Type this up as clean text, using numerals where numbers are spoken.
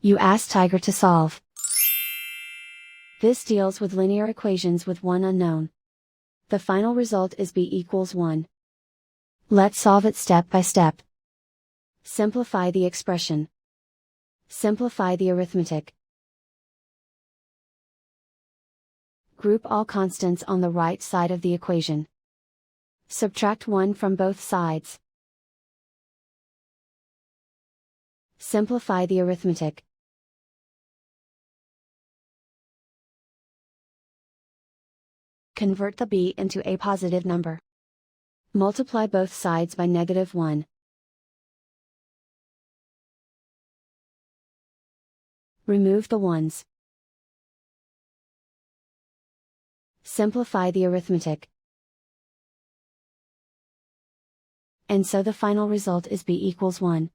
You ask Tiger to solve. This deals with linear equations with one unknown. The final result is b equals 1. Let's solve it step by step. Simplify the expression. Simplify the arithmetic. Group all constants on the right side of the equation. Subtract 1 from both sides. Simplify the arithmetic. Convert the b into a positive number. Multiply both sides by -1. Remove the ones. Simplify the arithmetic. And so the final result is b equals 1.